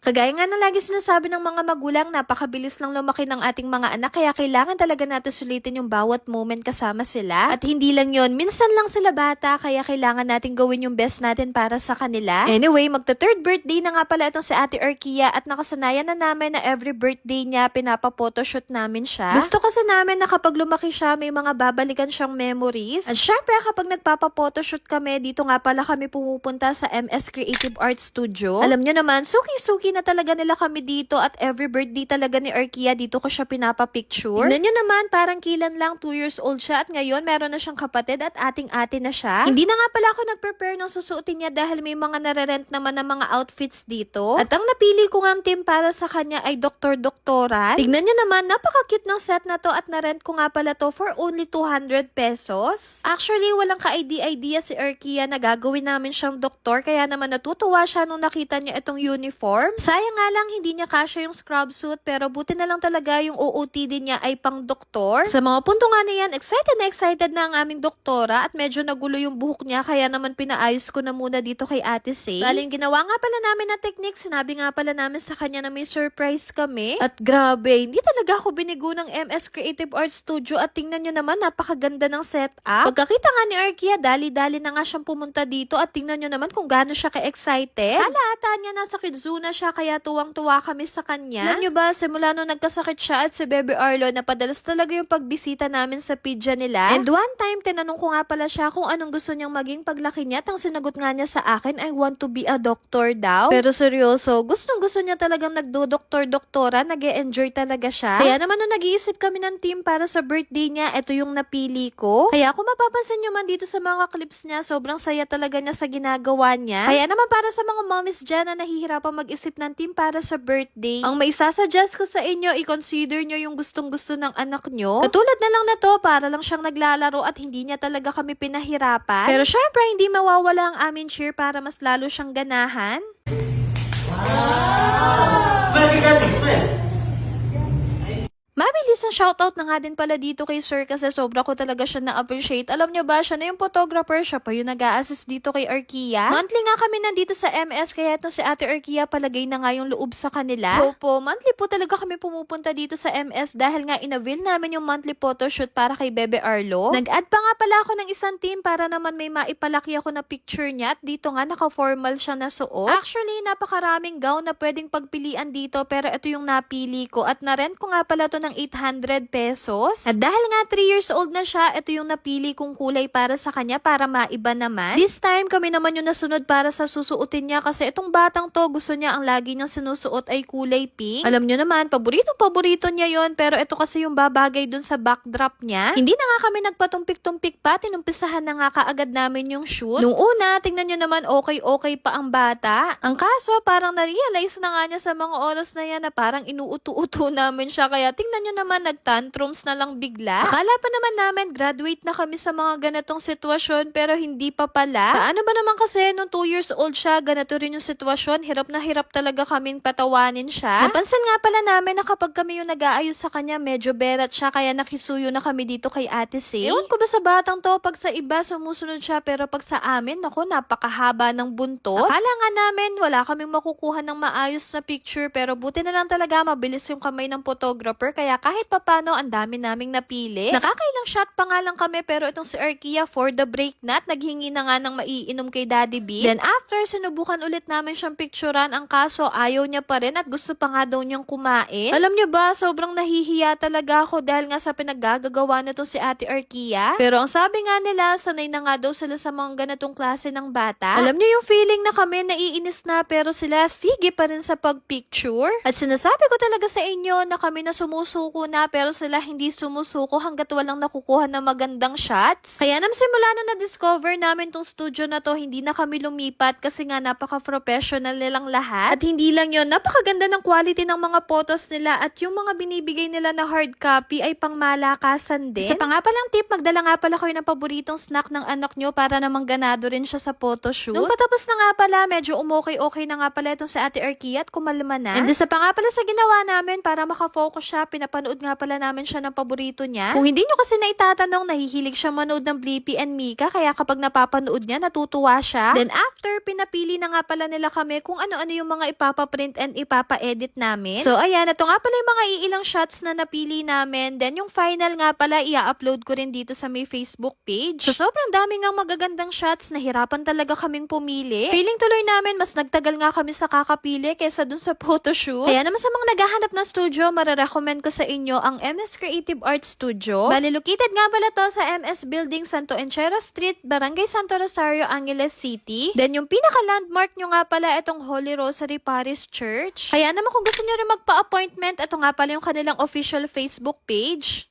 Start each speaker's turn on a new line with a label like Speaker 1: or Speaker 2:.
Speaker 1: Kagaya nga na lagi sinasabi ng mga magulang, napakabilis lang lumaki ng ating mga anak kaya kailangan talaga natin sulitin yung bawat moment kasama sila. At hindi lang yon, minsan lang sila bata kaya kailangan natin gawin yung best natin para sa kanila. Anyway, magta-third birthday na nga pala itong si Ate Arkia at nakasanayan na namin na every birthday niya pinapa-photoshoot namin siya. Gusto kasi namin na kapag lumaki siya may mga babalikan siyang memories. At syempre kapag nagpapa-photoshoot kami, dito nga pala kami pumupunta sa MS Creative Art Studio. Alam nyo naman, suki-suki na talaga nila kami dito at every birthday talaga ni Arkia dito ko siya pinapa-picture. Tignan nyo naman, parang kilan lang 2 years old siya at ngayon meron na siyang kapatid at ating-ate na siya. Hindi na nga pala ako nag-prepare ng susuotin niya dahil may mga nare-rent naman ng mga outfits dito. At ang napili ko ngang team para sa kanya ay Doktor-Doktoran. Tignan nyo naman, napaka-cute ng set na to at na-rent ko nga pala to for only 200 pesos. Actually, walang ka-idea si Arkia na gagawin namin siyang doktor kaya naman natutuwa siya nung nakita niya itong uniform. Sayang nga lang hindi niya kasya yung scrub suit pero buti na lang talaga yung OOTD niya ay pang doktor. Sa mga punto nga na yan, excited na ang aming doktora at medyo nagulo yung buhok niya kaya naman pinaayos ko na muna dito kay Ate Say. Bali yung ginawa nga pala namin na technique, sinabi nga pala namin sa kanya na may surprise kami. At grabe, hindi talaga ako binigo ng MS Creative Art Studio at tingnan nyo naman, napakaganda ng setup. Pagkakita nga ni Arkia, dali-dali na nga siyang pumunta dito at tingnan nyo naman kung gaano siya ka-excited. Hala ata niya nasa Kidzuna siya kaya tuwang-tuwa kami sa kanya. Alam nyo ba, simula nung nagkasakit siya at si Bebe Arlo, napadalas talaga yung pagbisita namin sa pidya nila. And one time, tinanong ko nga pala siya kung anong gusto niyang maging paglaki niya at ang sinagot nga niya sa akin, I want to be a doctor daw. Pero seryoso, gustong-gusto niya talagang nagdo-doktor-doktora, nag-e-enjoy talaga siya. Kaya naman nung nag-iisip kami ng team para sa birthday niya, ito yung napili ko. Kaya kung mapapansin nyo man dito sa mga clips niya, sobrang saya talaga niya sa ginagawa niya. Kaya naman para sa mga mommies dyan na nahihirapang mag-isip ng team para sa birthday, ang may sasuggest ko sa inyo, i-consider nyo yung gustong-gusto ng anak nyo. Katulad na lang na to, para lang siyang naglalaro at hindi niya talaga kami pinahirapan. Pero syempre, hindi mawawala ang aming cheer para mas lalo siyang ganahan.
Speaker 2: Smile ka dati, smile.
Speaker 1: Mabilis ang shoutout na nga din pala dito kay Sir kasi sobra ko talaga siya na-appreciate. Alam nyo ba, siya na yung photographer, siya pa yung nag-a-assist dito kay Arkia. Monthly nga kami nandito sa MS kaya ito si Ate Arkia palagay na nga yung loob sa kanila. Opo, monthly po talaga kami pumupunta dito sa MS dahil nga inavail namin yung monthly photoshoot para kay Bebe Arlo. Nag-add pa nga pala ako ng isang team para naman may maipalaki ako na picture niya at dito nga naka-formal siya na suot. Actually, napakaraming gown na pwedeng pagpilian dito pero ito yung napili ko at na-rent ko nga pala to ng 800 pesos. At dahil nga 3 years old na siya, ito yung napili kong kulay para sa kanya para maiba naman. This time, kami naman yung nasunod para sa susuotin niya kasi itong batang to, gusto niya ang lagi niyang sinusuot ay kulay pink. Alam niyo naman, paborito niya yon pero ito kasi yung babagay dun sa backdrop niya. Hindi na nga kami nagpatumpik-tumpik pa, tinumpisahan na nga kaagad namin yung shoot. Nung una, tingnan niyo naman okay pa ang bata. Ang kaso, parang na-realize na nga niya sa mga oras na yan na parang inuuto-uto namin siya kaya tingnan nyo naman, nag-tantrums na lang bigla. Akala pa naman namin, graduate na kami sa mga ganitong sitwasyon, pero hindi pa pala. Paano ba naman kasi, nung 2 years old siya, ganito rin yung sitwasyon, hirap na hirap talaga kaming patawanin siya. Napansin nga pala namin na kapag kami yung nag-aayos sa kanya, medyo berat siya, kaya nakisuyo na kami dito kay Ate Say. Ewan ko ba sa batang to, pag sa iba, sumusunod siya, pero pag sa amin, naku, napakahaba ng buntot. Akala nga namin, wala kaming makukuha ng maayos na picture, pero buti na lang talaga, mabilis yung kamay ng photographer, kaya kahit papano, ang dami naming napili. Nakakailang shot pa nga lang kami pero itong si Arkia for the break nat, naghingi na nga ng maiinom kay Daddy B. Then after, sinubukan ulit namin siyang picturean. Ang kaso, ayaw niya pa rin at gusto pa nga daw niyang kumain. Alam niyo ba, sobrang nahihiya talaga ako dahil nga sa pinaggagawa nito si Ate Arkia. Pero ang sabi nga nila, sanay na nga daw sila sa mga ganitong klase ng bata. Alam niyo yung feeling na kami naiinis na pero sila sige pa rin sa pagpicture. At sinasabi ko talaga sa inyo na kami na sumusuko na pero sila hindi sumusuko hanggat walang nakukuha na magandang shots. Kaya naman simula na na-discover namin tong studio na to, hindi na kami lumipat kasi nga napaka-professional nilang lahat. At hindi lang yon, napakaganda ng quality ng mga photos nila at yung mga binibigay nila na hard copy ay pangmalakasan din. Isa pa nga palang tip, magdala nga pala kayo ng paboritong snack ng anak nyo para namang ganado rin siya sa photoshoot. Nung patapos na nga pala, medyo umokay-okay na nga pala itong sa Ate Arkia at kumalma na. And isa pa nga pala sa ginawa namin para makafocus siya, pinapanood nga pala namin siya ng paborito niya. Kung hindi nyo kasi naitatanong, nahihilig siya manood ng Blippi and Mika, kaya kapag napapanood niya, natutuwa siya. Then after, pinapili na nga pala nila kami kung ano-ano yung mga ipapaprint and ipapa-edit namin. So ayan, ito nga pala yung mga iilang shots na napili namin. Then yung final nga pala, i-upload ko rin dito sa may Facebook page. So sobrang dami nga magagandang shots, nahirapan talaga kaming pumili. Feeling tuloy namin, mas nagtagal nga kami sa kakapili kaysa dun sa photoshoot. Kaya naman sa mga naghahanap ng studio, marirecommend ko sa inyo ang MS Creative Arts Studio. Bali, located nga pala to sa MS Building, Santo Enchera Street, Barangay Santo Rosario, Angeles City. Then yung pinaka-landmark nyo nga pala itong Holy Rosary Parish Church. Kaya naman kung gusto nyo rin magpa-appointment, ito nga pala yung kanilang official Facebook page.